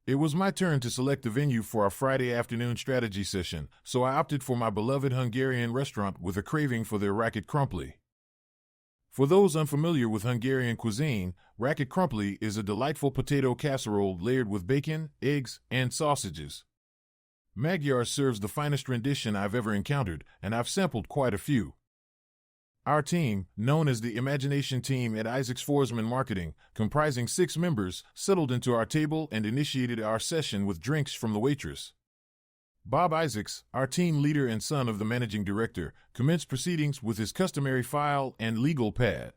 It was my turn to select the venue for our Friday afternoon strategy session, so I opted for my beloved Hungarian restaurant with a craving for their racket crumpli. For those unfamiliar with Hungarian cuisine, racket crumpli is a delightful potato casserole layered with bacon, eggs, and sausages. Magyar serves the finest rendition I've ever encountered, and I've sampled quite a few. Our team, known as the Imagination Team at Isaacs Forsman Marketing, comprising 6 members, settled into our table and initiated our session with drinks from the waitress. Bob Isaacs, our team leader and son of the managing director, commenced proceedings with his customary file and legal pad.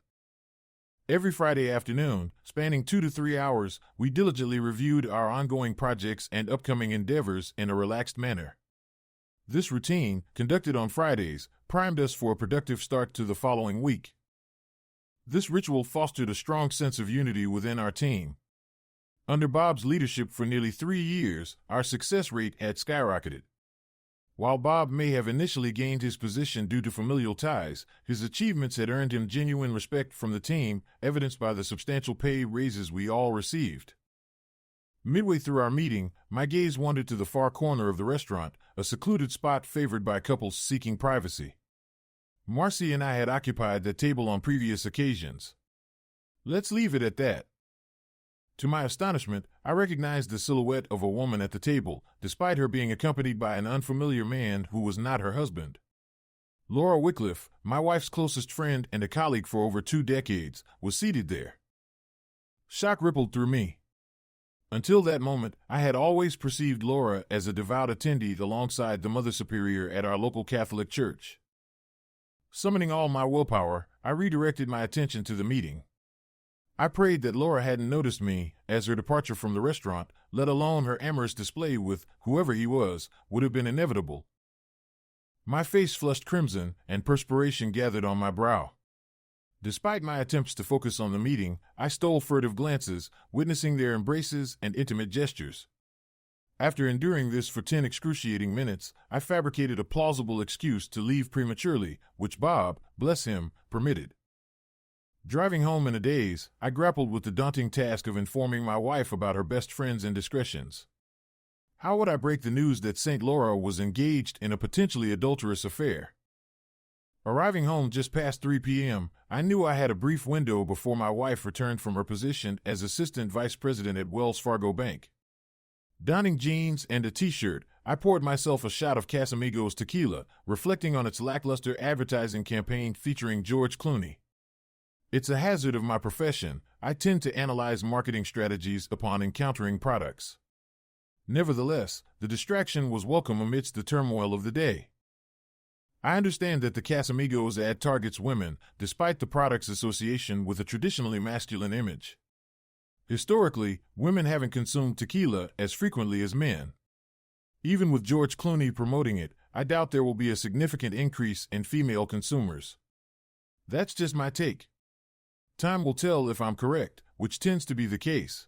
Every Friday afternoon, spanning 2 to 3 hours, we diligently reviewed our ongoing projects and upcoming endeavors in a relaxed manner. This routine, conducted on Fridays, primed us for a productive start to the following week. This ritual fostered a strong sense of unity within our team. Under Bob's leadership for nearly 3 years, our success rate had skyrocketed. While Bob may have initially gained his position due to familial ties, his achievements had earned him genuine respect from the team, evidenced by the substantial pay raises we all received. Midway through our meeting, my gaze wandered to the far corner of the restaurant, a secluded spot favored by couples seeking privacy. Marcy and I had occupied that table on previous occasions. Let's leave it at that. To my astonishment, I recognized the silhouette of a woman at the table, despite her being accompanied by an unfamiliar man who was not her husband. Laura Wycliffe, my wife's closest friend and a colleague for over 2 decades, was seated there. Shock rippled through me. Until that moment, I had always perceived Laura as a devout attendee alongside the Mother Superior at our local Catholic church. Summoning all my willpower, I redirected my attention to the meeting. I prayed that Laura hadn't noticed me, as her departure from the restaurant, let alone her amorous display with whoever he was, would have been inevitable. My face flushed crimson, and perspiration gathered on my brow. Despite my attempts to focus on the meeting, I stole furtive glances, witnessing their embraces and intimate gestures. After enduring this for 10 excruciating minutes, I fabricated a plausible excuse to leave prematurely, which Bob, bless him, permitted. Driving home in a daze, I grappled with the daunting task of informing my wife about her best friend's indiscretions. How would I break the news that St. Laura was engaged in a potentially adulterous affair? Arriving home just past 3 p.m., I knew I had a brief window before my wife returned from her position as assistant vice president at Wells Fargo Bank. Donning jeans and a t-shirt, I poured myself a shot of Casamigos tequila, reflecting on its lackluster advertising campaign featuring George Clooney. It's a hazard of my profession. I tend to analyze marketing strategies upon encountering products. Nevertheless, the distraction was welcome amidst the turmoil of the day. I understand that the Casamigos ad targets women, despite the product's association with a traditionally masculine image. Historically, women haven't consumed tequila as frequently as men. Even with George Clooney promoting it, I doubt there will be a significant increase in female consumers. That's just my take. Time will tell if I'm correct, which tends to be the case.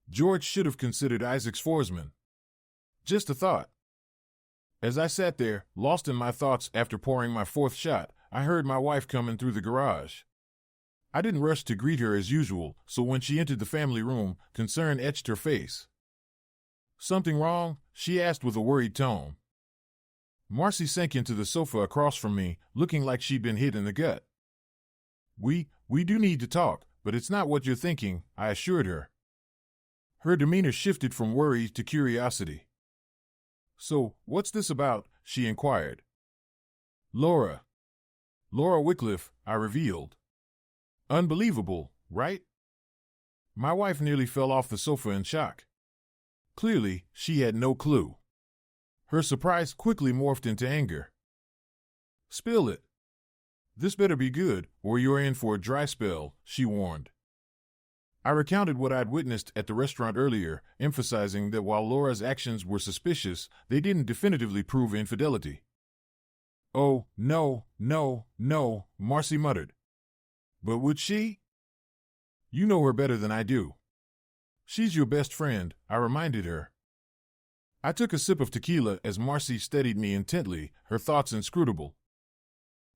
George should have considered Isaacs Forsman. Just a thought. As I sat there, lost in my thoughts after pouring my 4th shot, I heard my wife coming through the garage. I didn't rush to greet her as usual, so when she entered the family room, concern etched her face. "Something wrong?" she asked with a worried tone. Marcy sank into the sofa across from me, looking like she'd been hit in the gut. We do need to talk, but it's not what you're thinking," I assured her. Her demeanor shifted from worry to curiosity. "So, what's this about?" she inquired. Laura Wycliffe," I revealed. "Unbelievable, right?" My wife nearly fell off the sofa in shock. Clearly, she had no clue. Her surprise quickly morphed into anger. "Spill it. This better be good, or you're in for a dry spell," she warned. I recounted what I'd witnessed at the restaurant earlier, emphasizing that while Laura's actions were suspicious, they didn't definitively prove infidelity. "Oh, no, Marcy muttered. "But would she?" "You know her better than I do." "She's your best friend," I reminded her. I took a sip of tequila as Marcy studied me intently, her thoughts inscrutable.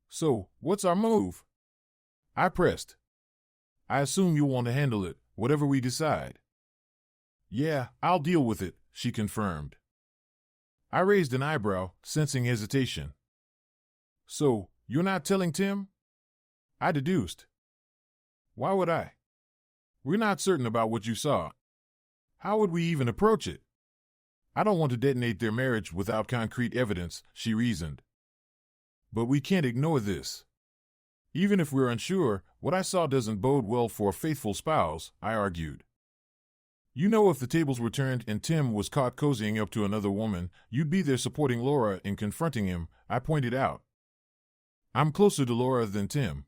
"So, what's our move?" I pressed. "I assume you'll want to handle it, whatever we decide." Yeah, I'll deal with it, she confirmed. I raised an eyebrow, sensing hesitation. So, you're not telling Tim? I deduced. Why would I? We're not certain about what you saw. How would we even approach it? I don't want to detonate their marriage without concrete evidence, she reasoned. But we can't ignore this. Even if we're unsure, what I saw doesn't bode well for a faithful spouse, I argued. You know, if the tables were turned and Tim was caught cozying up to another woman, you'd be there supporting Laura in confronting him, I pointed out. I'm closer to Laura than Tim.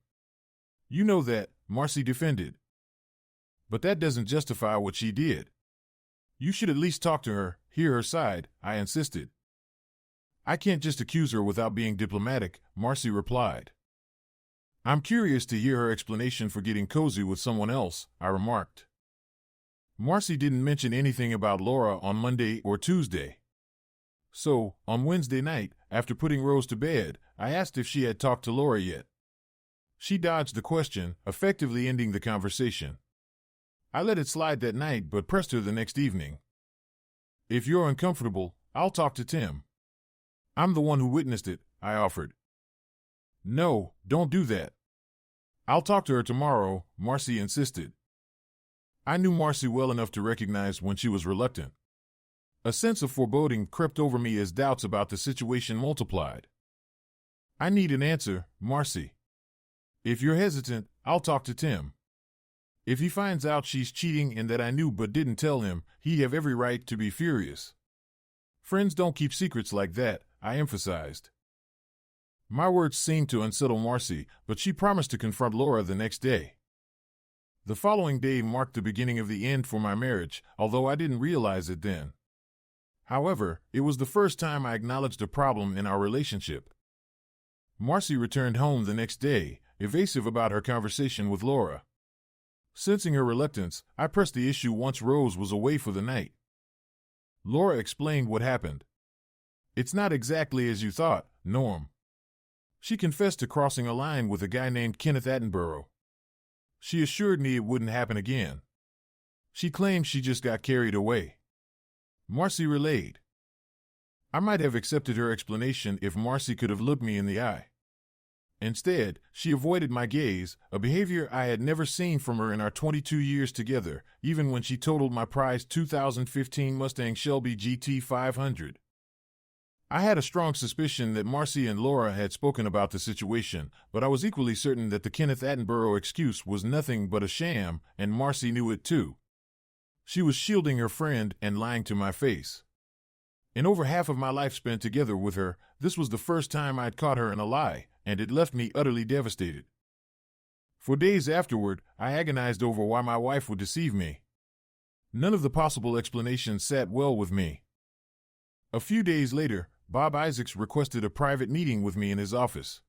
You know that, Marcy defended. But that doesn't justify what she did. You should at least talk to her, hear her side, I insisted. I can't just accuse her without being diplomatic, Marcy replied. I'm curious to hear her explanation for getting cozy with someone else, I remarked. Marcy didn't mention anything about Laura on Monday or Tuesday. So, on Wednesday night, after putting Rose to bed, I asked if she had talked to Laura yet. She dodged the question, effectively ending the conversation. I let it slide that night but pressed her the next evening. If you're uncomfortable, I'll talk to Tim. I'm the one who witnessed it, I offered. No, don't do that. I'll talk to her tomorrow, Marcy insisted. I knew Marcy well enough to recognize when she was reluctant. A sense of foreboding crept over me as doubts about the situation multiplied. I need an answer, Marcy. If you're hesitant, I'll talk to Tim. If he finds out she's cheating and that I knew but didn't tell him, he'd have every right to be furious. Friends don't keep secrets like that, I emphasized. My words seemed to unsettle Marcy, but she promised to confront Laura the next day. The following day marked the beginning of the end for my marriage, although I didn't realize it then. However, it was the first time I acknowledged a problem in our relationship. Marcy returned home the next day, evasive about her conversation with Laura. Sensing her reluctance, I pressed the issue once Rose was away for the night. Laura explained what happened. It's not exactly as you thought, Norm. She confessed to crossing a line with a guy named Kenneth Attenborough. She assured me it wouldn't happen again. She claimed she just got carried away. Marcy relayed. I might have accepted her explanation if Marcy could have looked me in the eye. Instead, she avoided my gaze, a behavior I had never seen from her in our 22 years together, even when she totaled my prized 2015 Mustang Shelby GT 500. I had a strong suspicion that Marcy and Laura had spoken about the situation, but I was equally certain that the Kenneth Attenborough excuse was nothing but a sham, and Marcy knew it too. She was shielding her friend and lying to my face. In over half of my life spent together with her, this was the first time I'd caught her in a lie, and it left me utterly devastated. For days afterward, I agonized over why my wife would deceive me. None of the possible explanations sat well with me. A few days later, Bob Isaacs requested a private meeting with me in his office.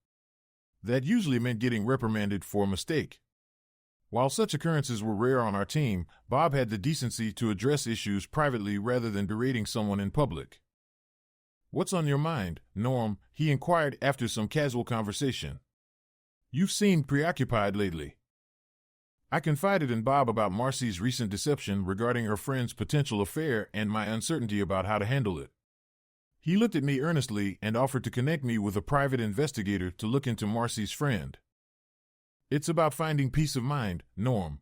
That usually meant getting reprimanded for a mistake. While such occurrences were rare on our team, Bob had the decency to address issues privately rather than berating someone in public. "What's on your mind, Norm?" he inquired after some casual conversation. "You've seemed preoccupied lately." I confided in Bob about Marcy's recent deception regarding her friend's potential affair and my uncertainty about how to handle it. He looked at me earnestly and offered to connect me with a private investigator to look into Marcy's friend. "It's about finding peace of mind, Norm.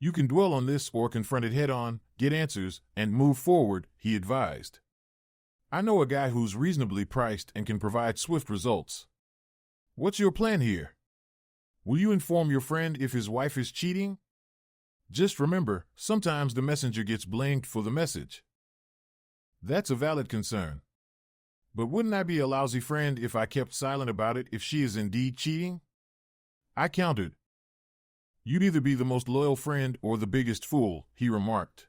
You can dwell on this or confront it head-on, get answers, and move forward," he advised. "I know a guy who's reasonably priced and can provide swift results. What's your plan here? Will you inform your friend if his wife is cheating? Just remember, sometimes the messenger gets blamed for the message." "That's a valid concern. But wouldn't I be a lousy friend if I kept silent about it if she is indeed cheating?" I countered. "You'd either be the most loyal friend or the biggest fool," he remarked.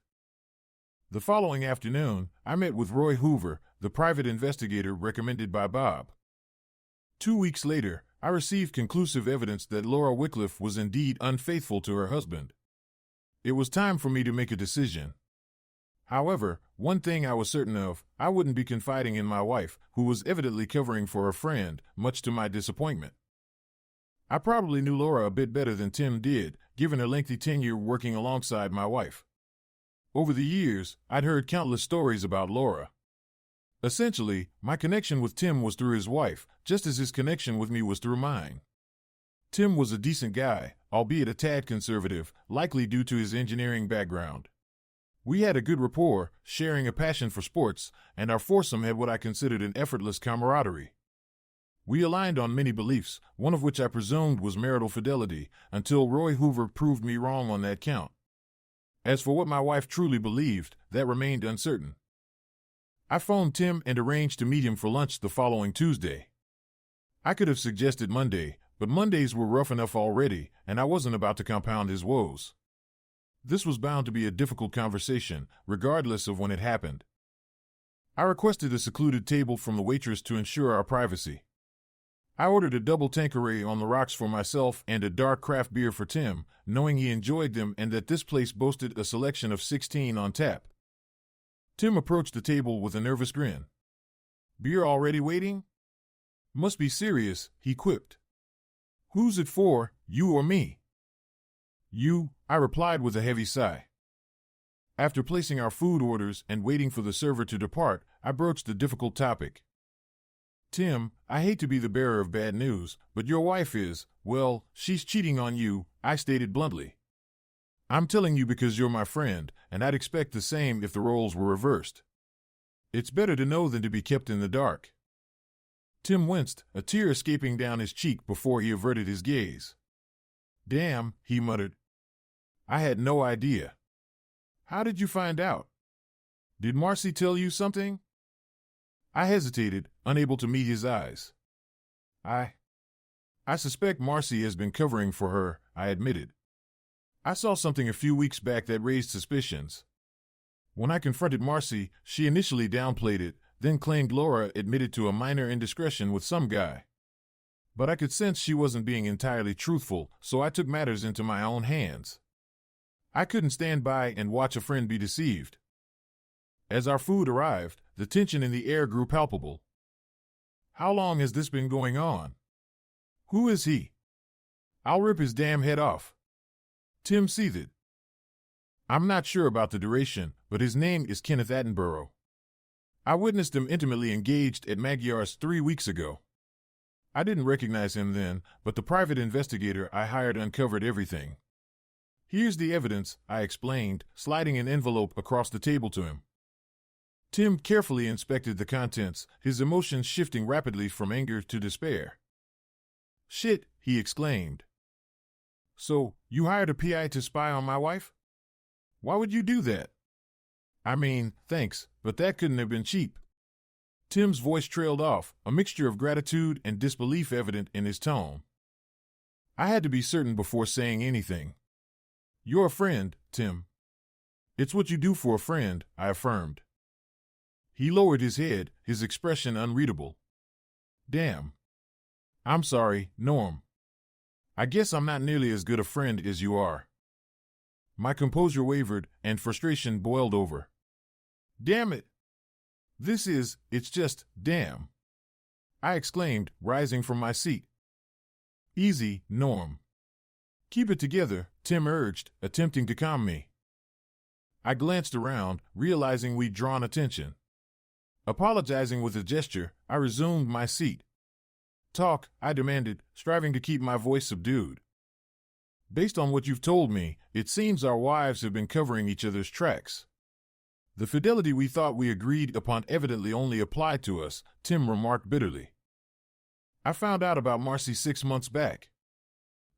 The following afternoon, I met with Roy Hoover, the private investigator recommended by Bob. 2 weeks later, I received conclusive evidence that Laura Wycliffe was indeed unfaithful to her husband. It was time for me to make a decision. However, one thing I was certain of, I wouldn't be confiding in my wife, who was evidently covering for her friend, much to my disappointment. I probably knew Laura a bit better than Tim did, given her lengthy tenure working alongside my wife. Over the years, I'd heard countless stories about Laura. Essentially, my connection with Tim was through his wife, just as his connection with me was through mine. Tim was a decent guy, albeit a tad conservative, likely due to his engineering background. We had a good rapport, sharing a passion for sports, and our foursome had what I considered an effortless camaraderie. We aligned on many beliefs, one of which I presumed was marital fidelity, until Roy Hoover proved me wrong on that count. As for what my wife truly believed, that remained uncertain. I phoned Tim and arranged to meet him for lunch the following Tuesday. I could have suggested Monday, but Mondays were rough enough already, and I wasn't about to compound his woes. This was bound to be a difficult conversation, regardless of when it happened. I requested a secluded table from the waitress to ensure our privacy. I ordered a double Tanqueray on the rocks for myself and a dark craft beer for Tim, knowing he enjoyed them and that this place boasted a selection of 16 on tap. Tim approached the table with a nervous grin. "Beer already waiting?" "Must be serious," he quipped. "Who's it for, you or me?" "You," I replied with a heavy sigh. After placing our food orders and waiting for the server to depart, I broached the difficult topic. "Tim, I hate to be the bearer of bad news, but your wife is, well, she's cheating on you," I stated bluntly. "I'm telling you because you're my friend, and I'd expect the same if the roles were reversed. It's better to know than to be kept in the dark." Tim winced, a tear escaping down his cheek before he averted his gaze. "Damn," he muttered. "I had no idea. How did you find out? Did Marcy tell you something?" I hesitated, unable to meet his eyes. I suspect Marcy has been covering for her," I admitted. "I saw something a few weeks back that raised suspicions. When I confronted Marcy, she initially downplayed it, then claimed Laura admitted to a minor indiscretion with some guy. But I could sense she wasn't being entirely truthful, so I took matters into my own hands. I couldn't stand by and watch a friend be deceived." As our food arrived, the tension in the air grew palpable. "How long has this been going on? Who is he? I'll rip his damn head off." Tim seethed. "I'm not sure about the duration, but his name is Kenneth Attenborough. I witnessed him intimately engaged at Magyar's 3 weeks ago. I didn't recognize him then, but the private investigator I hired uncovered everything. Here's the evidence," I explained, sliding an envelope across the table to him. Tim carefully inspected the contents, his emotions shifting rapidly from anger to despair. "Shit," he exclaimed. "So, you hired a PI to spy on my wife? Why would you do that?" "I mean, thanks, but that couldn't have been cheap." Tim's voice trailed off, a mixture of gratitude and disbelief evident in his tone. I had to be certain before saying anything. "You're a friend, Tim." "It's what you do for a friend," I affirmed. He lowered his head, his expression unreadable. "Damn. I'm sorry, Norm. I guess I'm not nearly as good a friend as you are." My composure wavered, and frustration boiled over. "Damn it. It's just, damn," I exclaimed, rising from my seat. "Easy, Norm. Keep it together," Tim urged, attempting to calm me. I glanced around, realizing we'd drawn attention. Apologizing with a gesture, I resumed my seat. "Talk," I demanded, striving to keep my voice subdued. "Based on what you've told me, it seems our wives have been covering each other's tracks. The fidelity we thought we agreed upon evidently only applied to us," Tim remarked bitterly. "I found out about Marcy 6 months back.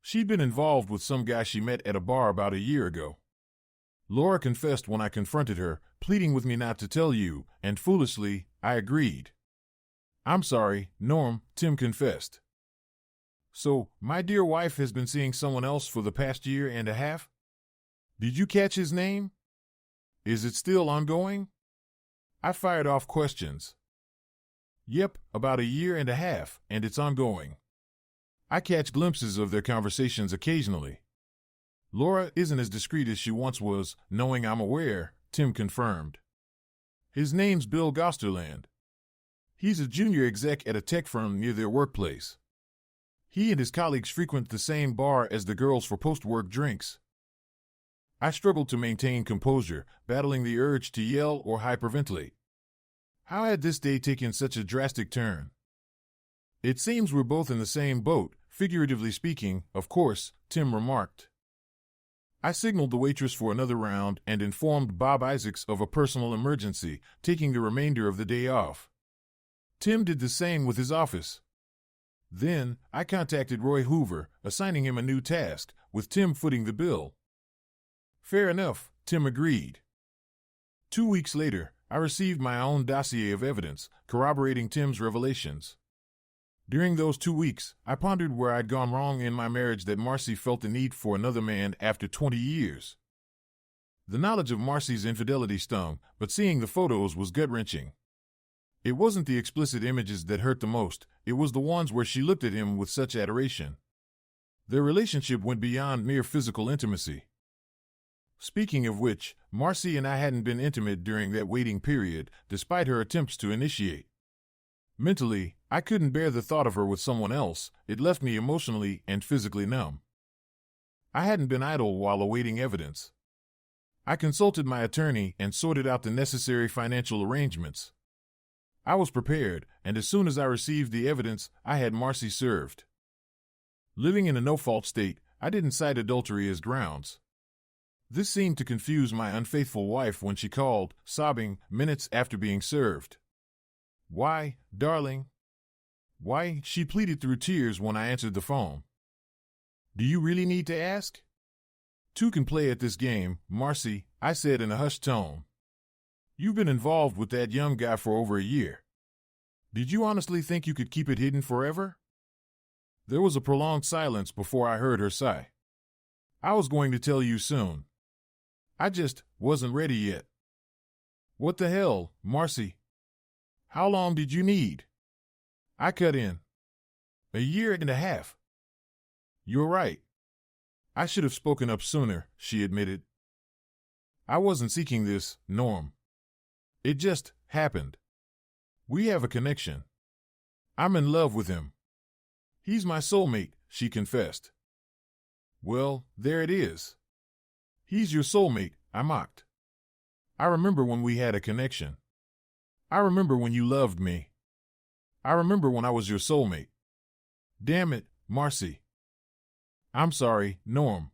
She'd been involved with some guy she met at a bar about a year ago. Laura confessed when I confronted her, pleading with me not to tell you, and foolishly, I agreed." "I'm sorry, Norm," Tim confessed. "So, my dear wife has been seeing someone else for the past year and a half? Did you catch his name? Is it still ongoing?" I fired off questions. "Yep, about a year and a half, and it's ongoing. I catch glimpses of their conversations occasionally. Laura isn't as discreet as she once was, knowing I'm aware," Tim confirmed. "His name's Bill Gosterland. He's a junior exec at a tech firm near their workplace. He and his colleagues frequent the same bar as the girls for post-work drinks." I struggled to maintain composure, battling the urge to yell or hyperventilate. How had this day taken such a drastic turn? It seems we're both in the same boat, figuratively speaking, of course, Tim remarked. I signaled the waitress for another round and informed Bob Isaacs of a personal emergency, taking the remainder of the day off. Tim did the same with his office. Then, I contacted Roy Hoover, assigning him a new task, with Tim footing the bill. Fair enough, Tim agreed. 2 weeks later, I received my own dossier of evidence, corroborating Tim's revelations. During those 2 weeks, I pondered where I'd gone wrong in my marriage that Marcy felt the need for another man after 20 years. The knowledge of Marcy's infidelity stung, but seeing the photos was gut-wrenching. It wasn't the explicit images that hurt the most, it was the ones where she looked at him with such adoration. Their relationship went beyond mere physical intimacy. Speaking of which, Marcy and I hadn't been intimate during that waiting period, despite her attempts to initiate. Mentally, I couldn't bear the thought of her with someone else. It left me emotionally and physically numb. I hadn't been idle while awaiting evidence. I consulted my attorney and sorted out the necessary financial arrangements. I was prepared, and as soon as I received the evidence, I had Marcy served. Living in a no-fault state, I didn't cite adultery as grounds. This seemed to confuse my unfaithful wife when she called, sobbing, minutes after being served. "Why, darling?" "Why?" she pleaded through tears when I answered the phone. "Do you really need to ask?" "Two can play at this game, Marcy," I said in a hushed tone. "You've been involved with that young guy for over a year. Did you honestly think you could keep it hidden forever?" There was a prolonged silence before I heard her sigh. "I was going to tell you soon. I just wasn't ready yet." "What the hell, Marcy? How long did you need?" I cut in. "1.5 years. "You're right. I should have spoken up sooner," she admitted. "I wasn't seeking this, Norm. It just happened. We have a connection. I'm in love with him. He's my soulmate," she confessed. "Well, there it is. He's your soulmate," I mocked. "I remember when we had a connection. I remember when you loved me. I remember when I was your soulmate. Damn it, Marcy." "I'm sorry, Norm.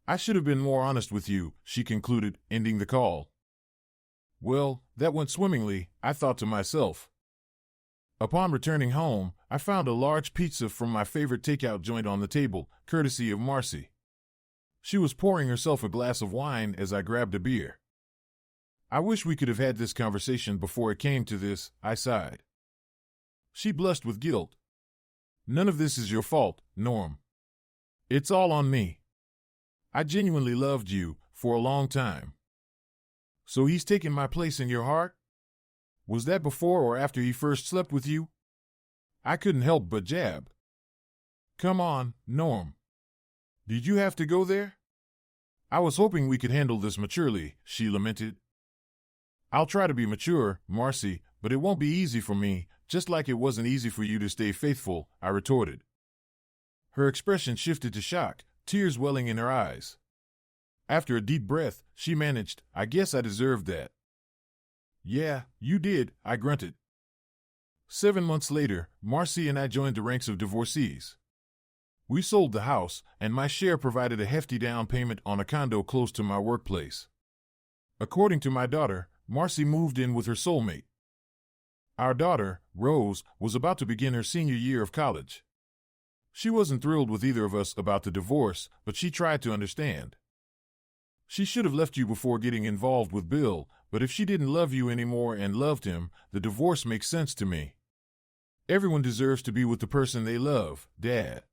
I should have been more honest with you," she concluded, ending the call. Well, that went swimmingly, I thought to myself. Upon returning home, I found a large pizza from my favorite takeout joint on the table, courtesy of Marcy. She was pouring herself a glass of wine as I grabbed a beer. "I wish we could have had this conversation before it came to this," I sighed. She blushed with guilt. "None of this is your fault, Norm. It's all on me. I genuinely loved you for a long time." "So he's taken my place in your heart? Was that before or after he first slept with you?" I couldn't help but jab. "Come on, Norm. Did you have to go there?" "I was hoping we could handle this maturely," she lamented. "I'll try to be mature, Marcy, but it won't be easy for me, just like it wasn't easy for you to stay faithful," I retorted. Her expression shifted to shock, tears welling in her eyes. After a deep breath, she managed, "I guess I deserved that." "Yeah, you did," I grunted. 7 months later, Marcy and I joined the ranks of divorcees. We sold the house, and my share provided a hefty down payment on a condo close to my workplace. According to my daughter, Marcy moved in with her soulmate. Our daughter, Rose, was about to begin her senior year of college. She wasn't thrilled with either of us about the divorce, but she tried to understand. "She should have left you before getting involved with Bill, but if she didn't love you anymore and loved him, the divorce makes sense to me. Everyone deserves to be with the person they love, Dad.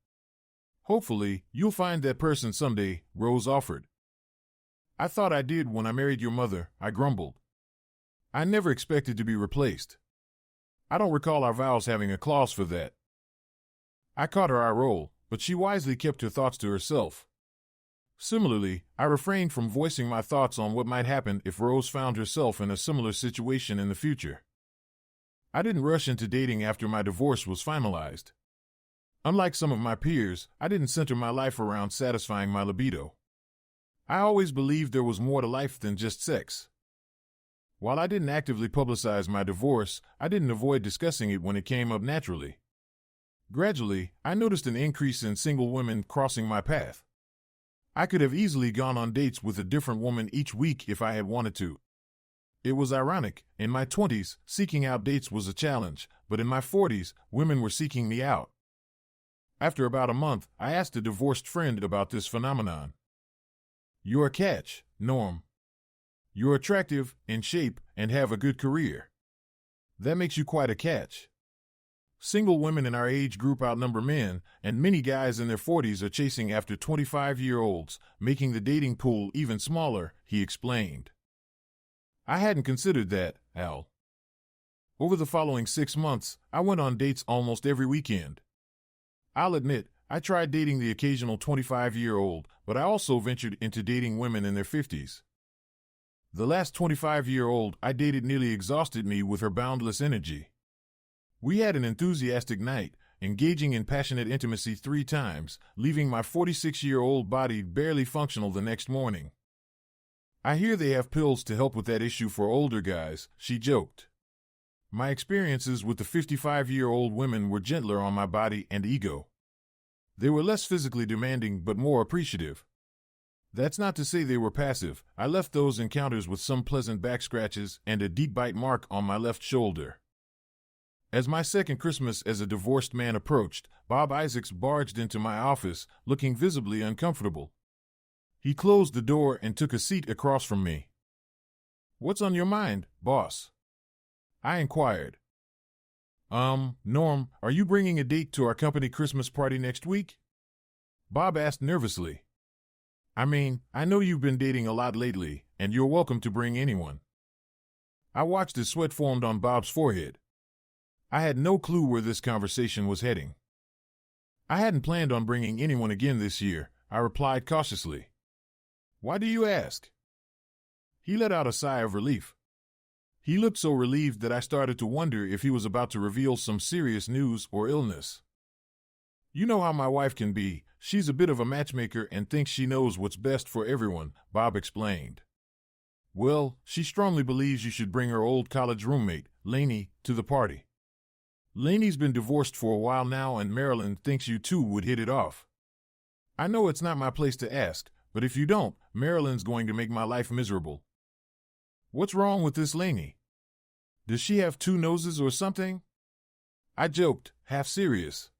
Hopefully, you'll find that person someday," Rose offered. "I thought I did when I married your mother," I grumbled. "I never expected to be replaced. I don't recall our vows having a clause for that." I caught her eye roll, but she wisely kept her thoughts to herself. Similarly, I refrained from voicing my thoughts on what might happen if Rose found herself in a similar situation in the future. I didn't rush into dating after my divorce was finalized. Unlike some of my peers, I didn't center my life around satisfying my libido. I always believed there was more to life than just sex. While I didn't actively publicize my divorce, I didn't avoid discussing it when it came up naturally. Gradually, I noticed an increase in single women crossing my path. I could have easily gone on dates with a different woman each week if I had wanted to. It was ironic. In my 20s, seeking out dates was a challenge, but in my 40s, women were seeking me out. After about a month, I asked a divorced friend about this phenomenon. "You're a catch, Norm. You're attractive, in shape, and have a good career. That makes you quite a catch. Single women in our age group outnumber men, and many guys in their 40s are chasing after 25-year-olds, making the dating pool even smaller," he explained. I hadn't considered that, Al. Over the following 6 months, I went on dates almost every weekend. I'll admit, I tried dating the occasional 25-year-old, but I also ventured into dating women in their 50s. The last 25-year-old I dated nearly exhausted me with her boundless energy. We had an enthusiastic night, engaging in passionate intimacy 3 times, leaving my 46-year-old body barely functional the next morning. "I hear they have pills to help with that issue for older guys," she joked. My experiences with the 55-year-old women were gentler on my body and ego. They were less physically demanding but more appreciative. That's not to say they were passive. I left those encounters with some pleasant back scratches and a deep bite mark on my left shoulder. As my second Christmas as a divorced man approached, Bob Isaacs barged into my office, looking visibly uncomfortable. He closed the door and took a seat across from me. "What's on your mind, boss?" I inquired. Norm, are you bringing a date to our company Christmas party next week?" Bob asked nervously. "I mean, I know you've been dating a lot lately, and you're welcome to bring anyone." I watched as sweat formed on Bob's forehead. I had no clue where this conversation was heading. "I hadn't planned on bringing anyone again this year," I replied cautiously. "Why do you ask?" He let out a sigh of relief. He looked so relieved that I started to wonder if he was about to reveal some serious news or illness. "You know how my wife can be. She's a bit of a matchmaker and thinks she knows what's best for everyone," Bob explained. "Well, she strongly believes you should bring her old college roommate, Laney, to the party. Laney's been divorced for a while now, and Marilyn thinks you two would hit it off. I know it's not my place to ask, but if you don't, Marilyn's going to make my life miserable." "What's wrong with this Laney? Does she have 2 noses or something?" I joked, half serious.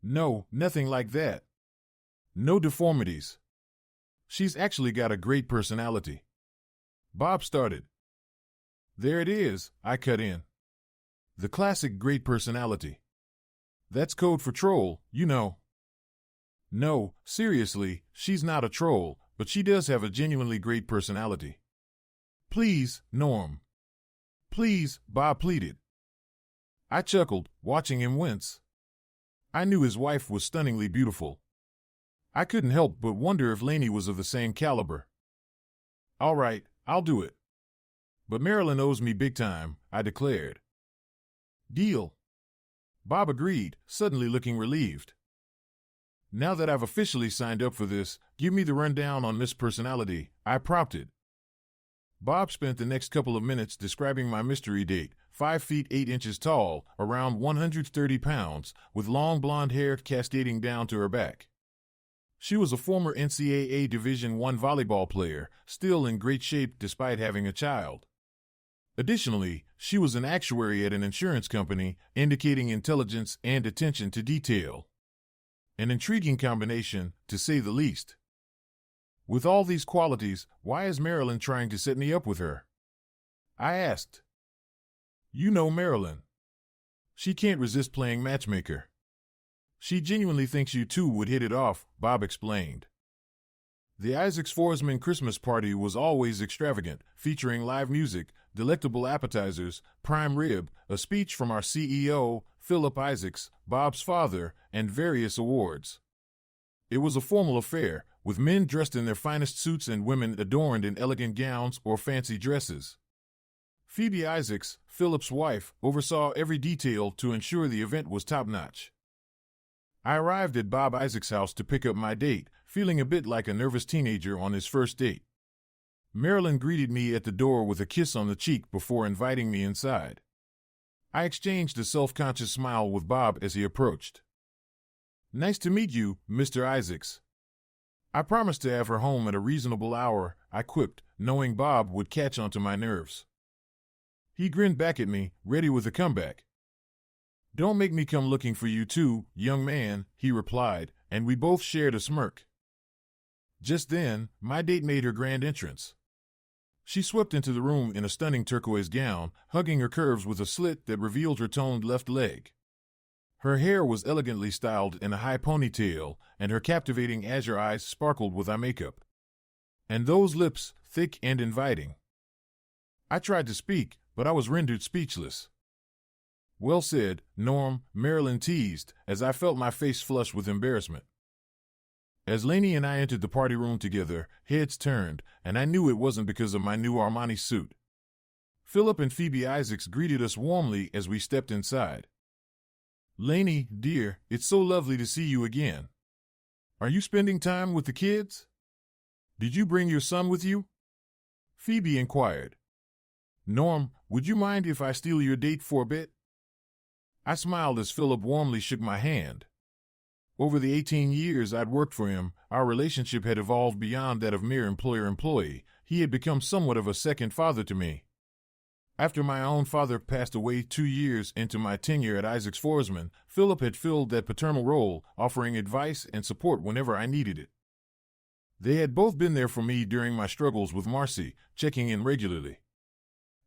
"No, nothing like that. No deformities. She's actually got a great personality." Bob started. "There it is," I cut in. "The classic great personality. That's code for troll, you know." "No, seriously, she's not a troll, but she does have a genuinely great personality." "Please, Norm. Please," Bob pleaded. I chuckled, watching him wince. I knew his wife was stunningly beautiful. I couldn't help but wonder if Laney was of the same caliber. "All right, I'll do it. But Marilyn owes me big time," I declared. "Deal." Bob agreed, suddenly looking relieved. "Now that I've officially signed up for this, give me the rundown on Miss Personality," I prompted. Bob spent the next couple of minutes describing my mystery date, 5 feet 8 inches tall, around 130 pounds, with long blonde hair cascading down to her back. She was a former NCAA Division I volleyball player, still in great shape despite having a child. Additionally, she was an actuary at an insurance company, indicating intelligence and attention to detail. An intriguing combination, to say the least. With all these qualities, why is Marilyn trying to set me up with her? I asked. "You know Marilyn. She can't resist playing matchmaker. She genuinely thinks you two would hit it off," Bob explained. The Isaacs-Forsman Christmas party was always extravagant, featuring live music, delectable appetizers, prime rib, a speech from our CEO, Philip Isaacs, Bob's father, and various awards. It was a formal affair, with men dressed in their finest suits and women adorned in elegant gowns or fancy dresses. Phoebe Isaacs, Philip's wife, oversaw every detail to ensure the event was top-notch. I arrived at Bob Isaacs' house to pick up my date, feeling a bit like a nervous teenager on his first date. Marilyn greeted me at the door with a kiss on the cheek before inviting me inside. I exchanged a self-conscious smile with Bob as he approached. "Nice to meet you, Mr. Isaacs." I promised to have her home at a reasonable hour, I quipped, knowing Bob would catch onto my nerves. He grinned back at me, ready with a comeback. "Don't make me come looking for you too, young man," he replied, and we both shared a smirk. Just then, my date made her grand entrance. She swept into the room in a stunning turquoise gown, hugging her curves with a slit that revealed her toned left leg. Her hair was elegantly styled in a high ponytail, and her captivating azure eyes sparkled with eye makeup. And those lips, thick and inviting. I tried to speak, but I was rendered speechless. "Well said, Norm," Marilyn teased, as I felt my face flush with embarrassment. As Laney and I entered the party room together, heads turned, and I knew it wasn't because of my new Armani suit. Philip and Phoebe Isaacs greeted us warmly as we stepped inside. "Laney, dear, it's so lovely to see you again. Are you spending time with the kids? Did you bring your son with you?" Phoebe inquired. "Norm, would you mind if I steal your date for a bit?" I smiled as Philip warmly shook my hand. Over the 18 years I'd worked for him, our relationship had evolved beyond that of mere employer-employee. He had become somewhat of a second father to me. After my own father passed away 2 years into my tenure at Isaacs Forsman, Philip had filled that paternal role, offering advice and support whenever I needed it. They had both been there for me during my struggles with Marcy, checking in regularly.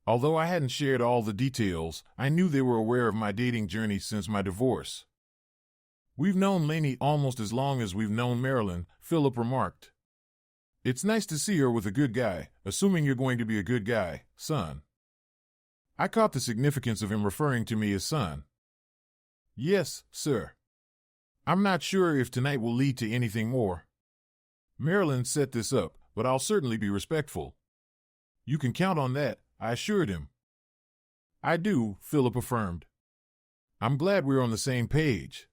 Although I hadn't shared all the details, I knew they were aware of my dating journey since my divorce. "We've known Laney almost as long as we've known Marilyn," Philip remarked. "It's nice to see her with a good guy, assuming you're going to be a good guy, son." I caught the significance of him referring to me as son. "Yes, sir. I'm not sure if tonight will lead to anything more. Marilyn set this up, but I'll certainly be respectful." "You can count on that," I assured him. "I do," Philip affirmed. "I'm glad we're on the same page."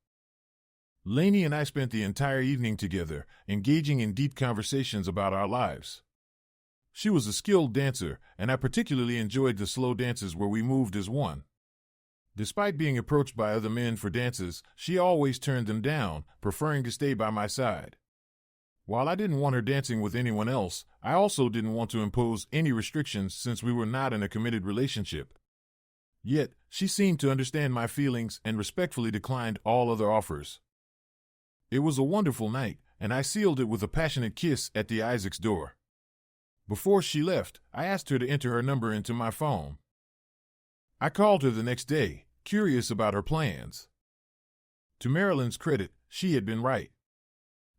Laney and I spent the entire evening together, engaging in deep conversations about our lives. She was a skilled dancer, and I particularly enjoyed the slow dances where we moved as one. Despite being approached by other men for dances, she always turned them down, preferring to stay by my side. While I didn't want her dancing with anyone else, I also didn't want to impose any restrictions since we were not in a committed relationship. Yet, she seemed to understand my feelings and respectfully declined all other offers. It was a wonderful night, and I sealed it with a passionate kiss at the Isaacs' door. Before she left, I asked her to enter her number into my phone. I called her the next day, curious about her plans. To Marilyn's credit, she had been right.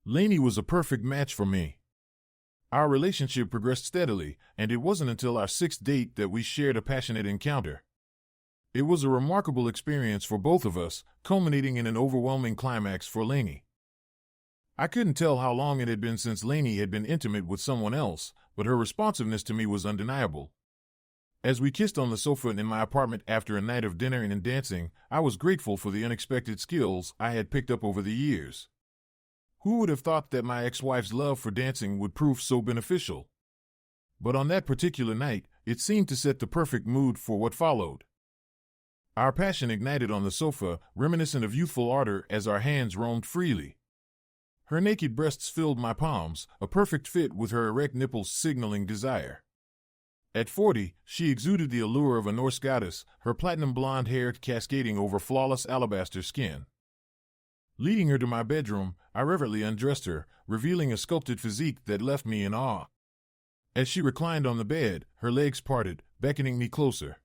Laney was a perfect match for me. Our relationship progressed steadily, and it wasn't until our 6th date that we shared a passionate encounter. It was a remarkable experience for both of us, culminating in an overwhelming climax for Laney. I couldn't tell how long it had been since Laney had been intimate with someone else, but her responsiveness to me was undeniable. As we kissed on the sofa in my apartment after a night of dinner and dancing, I was grateful for the unexpected skills I had picked up over the years. Who would have thought that my ex-wife's love for dancing would prove so beneficial? But on that particular night, it seemed to set the perfect mood for what followed. Our passion ignited on the sofa, reminiscent of youthful ardor as our hands roamed freely. Her naked breasts filled my palms, a perfect fit with her erect nipples signaling desire. At 40, she exuded the allure of a Norse goddess, her platinum blonde hair cascading over flawless alabaster skin. Leading her to my bedroom, I reverently undressed her, revealing a sculpted physique that left me in awe. As she reclined on the bed, her legs parted, beckoning me closer.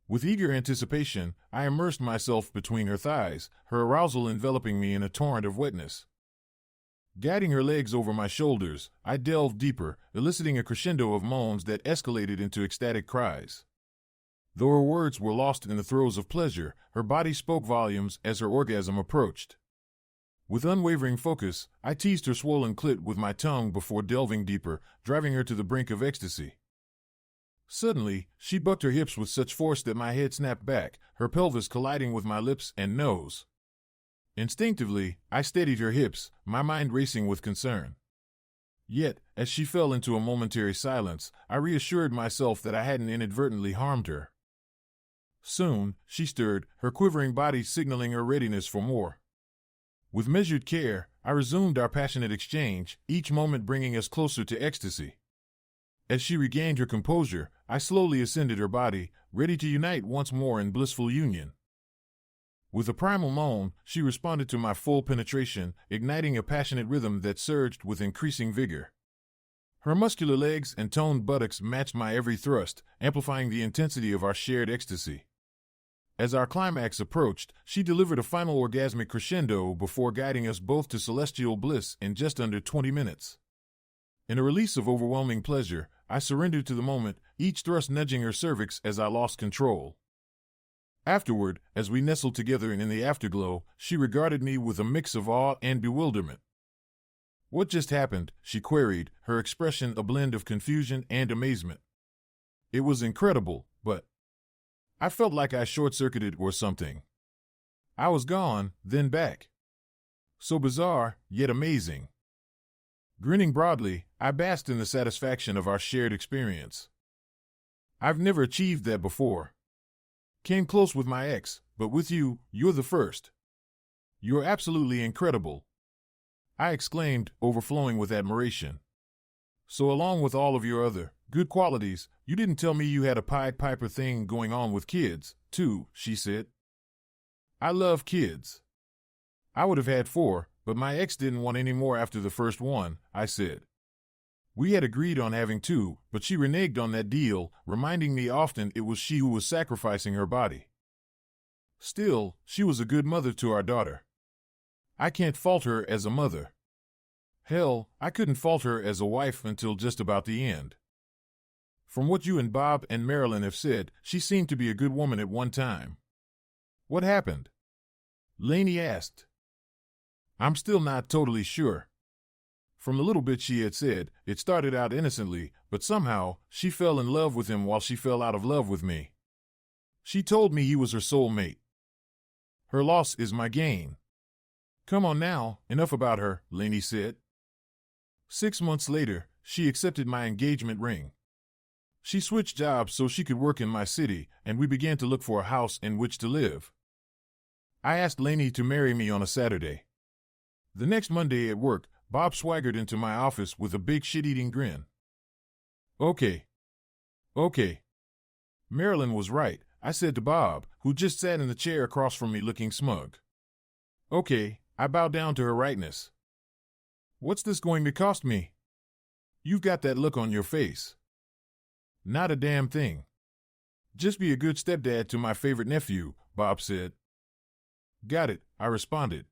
With eager anticipation, I immersed myself between her thighs, her arousal enveloping me in a torrent of wetness. Guiding her legs over my shoulders, I delved deeper, eliciting a crescendo of moans that escalated into ecstatic cries. Though her words were lost in the throes of pleasure, her body spoke volumes as her orgasm approached. With unwavering focus, I teased her swollen clit with my tongue before delving deeper, driving her to the brink of ecstasy. Suddenly, she bucked her hips with such force that my head snapped back, her pelvis colliding with my lips and nose. Instinctively, I steadied her hips, my mind racing with concern. Yet, as she fell into a momentary silence, I reassured myself that I hadn't inadvertently harmed her. Soon, she stirred, her quivering body signaling her readiness for more. With measured care, I resumed our passionate exchange, each moment bringing us closer to ecstasy. As she regained her composure, I slowly ascended her body, ready to unite once more in blissful union. With a primal moan, she responded to my full penetration, igniting a passionate rhythm that surged with increasing vigor. Her muscular legs and toned buttocks matched my every thrust, amplifying the intensity of our shared ecstasy. As our climax approached, she delivered a final orgasmic crescendo before guiding us both to celestial bliss in just under 20 minutes. In a release of overwhelming pleasure, I surrendered to the moment, each thrust nudging her cervix as I lost control. Afterward, as we nestled together in the afterglow, she regarded me with a mix of awe and bewilderment. "What just happened?" she queried, her expression a blend of confusion and amazement. "It was incredible, but I felt like I short-circuited or something. I was gone, then back. So bizarre, yet amazing." Grinning broadly, I basked in the satisfaction of our shared experience. "I've never achieved that before. Came close with my ex, but with you, you're the first. You're absolutely incredible," I exclaimed, overflowing with admiration. "So along with all of your other good qualities, you didn't tell me you had a Pied Piper thing going on with kids, too," she said. "I love kids. I would have had 4, but my ex didn't want any more after the first one," I said. "We had agreed on having 2, but she reneged on that deal, reminding me often it was she who was sacrificing her body. Still, she was a good mother to our daughter. I can't fault her as a mother. Hell, I couldn't fault her as a wife until just about the end. From what you and Bob and Marilyn have said, she seemed to be a good woman at one time. What happened?" Laney asked. "I'm still not totally sure. From the little bit she had said, it started out innocently, but somehow, she fell in love with him while she fell out of love with me. She told me he was her soulmate. Her loss is my gain." "Come on now, enough about her," Laney said. 6 months later, she accepted my engagement ring. She switched jobs so she could work in my city, and we began to look for a house in which to live. I asked Laney to marry me on a Saturday. The next Monday at work, Bob swaggered into my office with a big shit-eating grin. Okay. Marilyn was right," I said to Bob, who just sat in the chair across from me looking smug. "Okay," I bowed down to her rightness. "What's this going to cost me? You've got that look on your face." "Not a damn thing. Just be a good stepdad to my favorite nephew," Bob said. "Got it," I responded.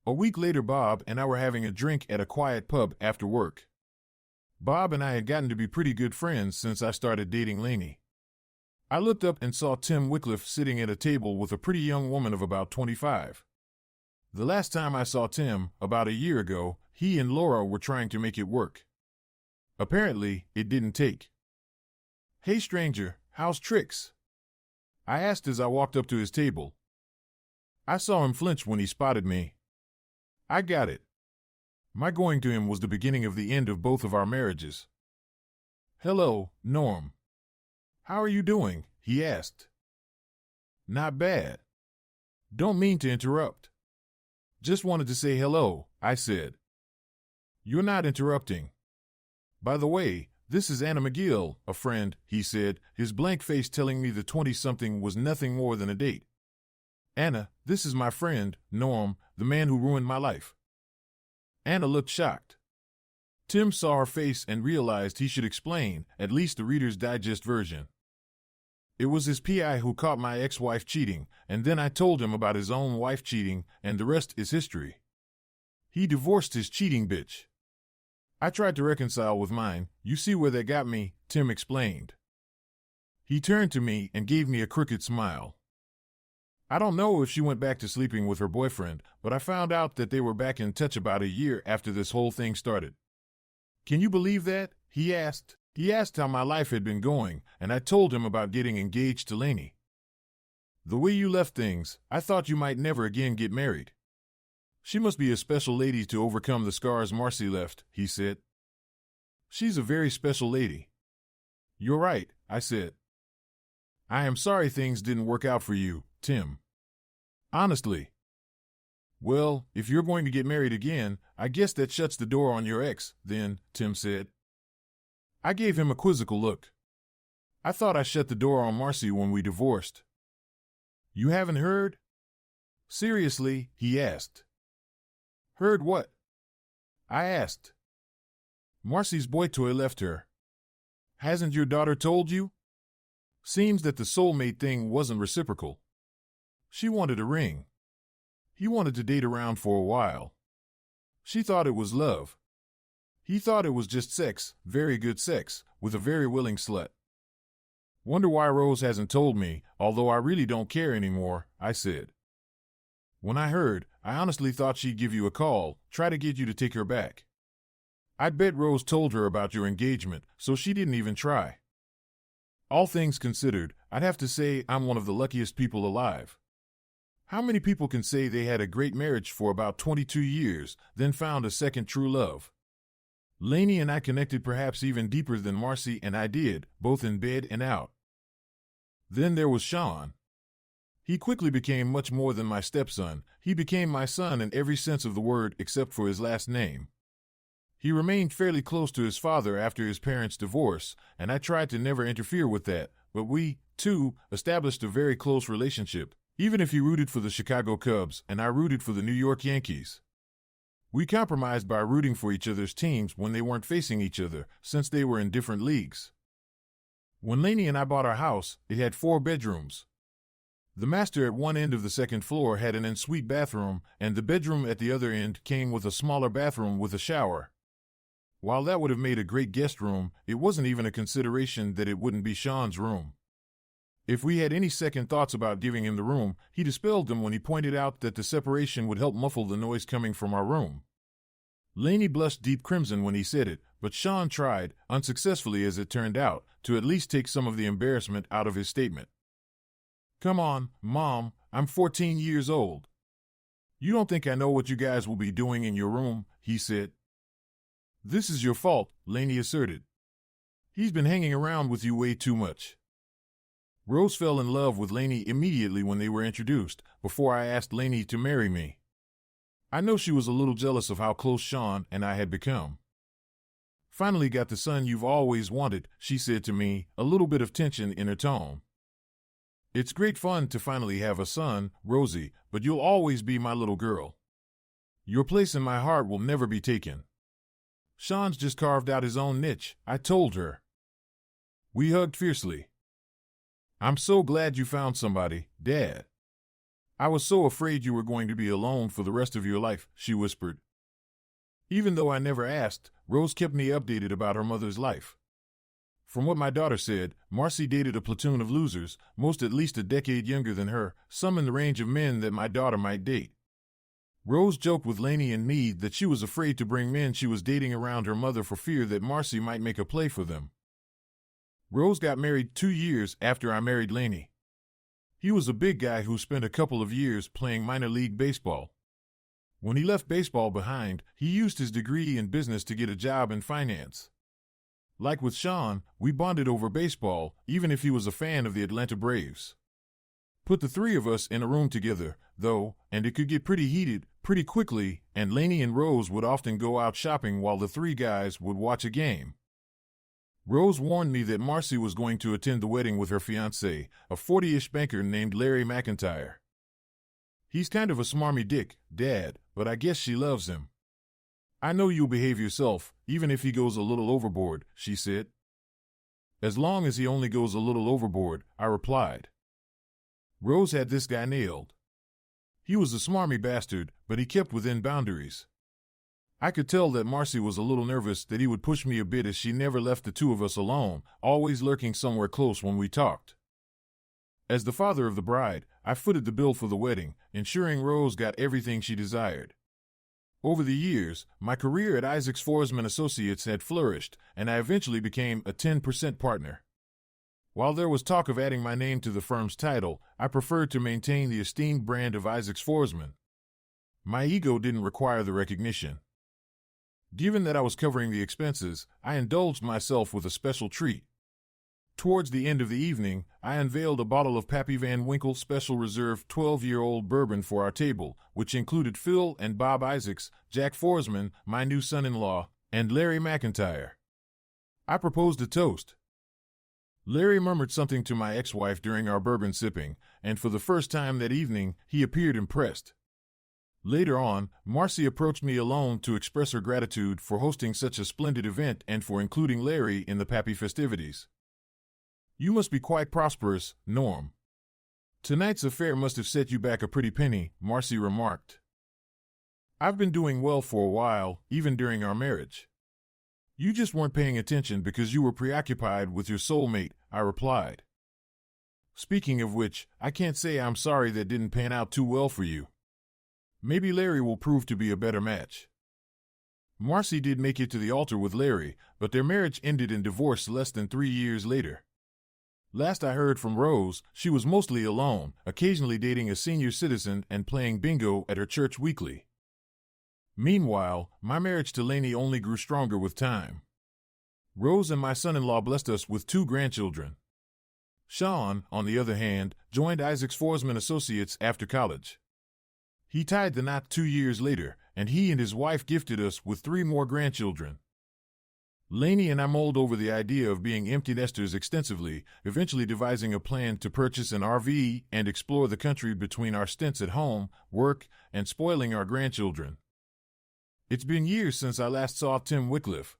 A week later, Bob and I were having a drink at a quiet pub after work. Bob and I had gotten to be pretty good friends since I started dating Laney. I looked up and saw Tim Wycliffe sitting at a table with a pretty young woman of about 25. The last time I saw Tim, about a year ago, he and Laura were trying to make it work. Apparently, it didn't take. "Hey stranger, how's tricks?" I asked as I walked up to his table. I saw him flinch when he spotted me. I got it. My going to him was the beginning of the end of both of our marriages. "Hello, Norm. How are you doing?" he asked. "Not bad. Don't mean to interrupt. Just wanted to say hello," I said. "You're not interrupting. By the way, this is Anna McGill, a friend," he said, his blank face telling me the 20-something was nothing more than a date. "Anna, this is my friend, Norm, the man who ruined my life." Anna looked shocked. Tim saw her face and realized he should explain, at least the Reader's Digest version. It was his PI who caught my ex-wife cheating, and then I told him about his own wife cheating, and the rest is history. He divorced his cheating bitch. I tried to reconcile with mine. "You see where that got me," Tim explained. He turned to me and gave me a crooked smile. "I don't know if she went back to sleeping with her boyfriend, but I found out that they were back in touch about a year after this whole thing started." "Can you believe that?" he asked. He asked how my life had been going, and I told him about getting engaged to Laney. The way you left things, I thought you might never again get married. She must be a special lady to overcome the scars Marcy left, he said. She's a very special lady. You're right, I said. I am sorry things didn't work out for you, Tim. Honestly. Well, if you're going to get married again, I guess that shuts the door on your ex, then, Tim said. I gave him a quizzical look. I thought I shut the door on Marcy when we divorced. You haven't heard? Seriously, he asked. Heard what? I asked. Marcy's boy toy left her. Hasn't your daughter told you? Seems that the soulmate thing wasn't reciprocal. She wanted a ring. He wanted to date around for a while. She thought it was love. He thought it was just sex, very good sex, with a very willing slut. Wonder why Rose hasn't told me, although I really don't care anymore, I said. When I heard, I honestly thought she'd give you a call, try to get you to take her back. I'd bet Rose told her about your engagement, so she didn't even try. All things considered, I'd have to say I'm one of the luckiest people alive. How many people can say they had a great marriage for about 22 years, then found a second true love? Laney and I connected perhaps even deeper than Marcy and I did, both in bed and out. Then there was Sean. He quickly became much more than my stepson. He became my son in every sense of the word except for his last name. He remained fairly close to his father after his parents' divorce, and I tried to never interfere with that, but we, too, established a very close relationship, even if he rooted for the Chicago Cubs and I rooted for the New York Yankees. We compromised by rooting for each other's teams when they weren't facing each other, since they were in different leagues. When Laney and I bought our house, it had 4 bedrooms. The master at one end of the second floor had an ensuite bathroom, and the bedroom at the other end came with a smaller bathroom with a shower. While that would have made a great guest room, it wasn't even a consideration that it wouldn't be Sean's room. If we had any second thoughts about giving him the room, he dispelled them when he pointed out that the separation would help muffle the noise coming from our room. Laney blushed deep crimson when he said it, but Sean tried, unsuccessfully as it turned out, to at least take some of the embarrassment out of his statement. Come on, Mom, I'm 14 years old. You don't think I know what you guys will be doing in your room, he said. This is your fault, Laney asserted. He's been hanging around with you way too much. Rose fell in love with Laney immediately when they were introduced, before I asked Laney to marry me. I know she was a little jealous of how close Sean and I had become. Finally got the son you've always wanted, she said to me, a little bit of tension in her tone. It's great fun to finally have a son, Rosie, but you'll always be my little girl. Your place in my heart will never be taken. Sean's just carved out his own niche, I told her. We hugged fiercely. I'm so glad you found somebody, Dad. I was so afraid you were going to be alone for the rest of your life, she whispered. Even though I never asked, Rose kept me updated about her mother's life. From what my daughter said, Marcy dated a platoon of losers, most at least a decade younger than her, some in the range of men that my daughter might date. Rose joked with Laney and me that she was afraid to bring men she was dating around her mother for fear that Marcy might make a play for them. Rose got married 2 years after I married Laney. He was a big guy who spent a couple of years playing minor league baseball. When he left baseball behind, he used his degree in business to get a job in finance. Like with Sean, we bonded over baseball, even if he was a fan of the Atlanta Braves. Put the 3 of us in a room together, though, and it could get pretty heated, pretty quickly, and Laney and Rose would often go out shopping while the 3 guys would watch a game. Rose warned me that Marcy was going to attend the wedding with her fiancé, a 40-ish banker named Larry McIntyre. He's kind of a smarmy dick, Dad, but I guess she loves him. I know you'll behave yourself, even if he goes a little overboard, she said. As long as he only goes a little overboard, I replied. Rose had this guy nailed. He was a smarmy bastard, but he kept within boundaries. I could tell that Marcy was a little nervous that he would push me a bit as she never left the 2 of us alone, always lurking somewhere close when we talked. As the father of the bride, I footed the bill for the wedding, ensuring Rose got everything she desired. Over the years, my career at Isaacs Forsman Associates had flourished, and I eventually became a 10% partner. While there was talk of adding my name to the firm's title, I preferred to maintain the esteemed brand of Isaac Forsman. My ego didn't require the recognition. Given that I was covering the expenses, I indulged myself with a special treat. Towards the end of the evening, I unveiled a bottle of Pappy Van Winkle Special Reserve 12-year-old bourbon for our table, which included Phil and Bob Isaacs, Jack Forsman, my new son-in-law, and Larry McIntyre. I proposed a toast. Larry murmured something to my ex-wife during our bourbon sipping, and for the first time that evening, he appeared impressed. Later on, Marcy approached me alone to express her gratitude for hosting such a splendid event and for including Larry in the Pappy festivities. You must be quite prosperous, Norm. Tonight's affair must have set you back a pretty penny, Marcy remarked. I've been doing well for a while, even during our marriage. You just weren't paying attention because you were preoccupied with your soulmate, I replied. Speaking of which, I can't say I'm sorry that didn't pan out too well for you. Maybe Larry will prove to be a better match. Marcy did make it to the altar with Larry, but their marriage ended in divorce less than 3 years later. Last I heard from Rose, she was mostly alone, occasionally dating a senior citizen and playing bingo at her church weekly. Meanwhile, my marriage to Laney only grew stronger with time. Rose and my son-in-law blessed us with 2 grandchildren. Sean, on the other hand, joined Isaac Forsman Associates after college. He tied the knot 2 years later, and he and his wife gifted us with 3 more grandchildren. Laney and I mulled over the idea of being empty nesters extensively, eventually devising a plan to purchase an RV and explore the country between our stints at home, work, and spoiling our grandchildren. It's been years since I last saw Tim Wycliffe.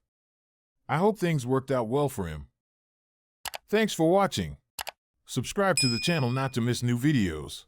I hope things worked out well for him. Thanks for watching. Subscribe to the channel not to miss new videos.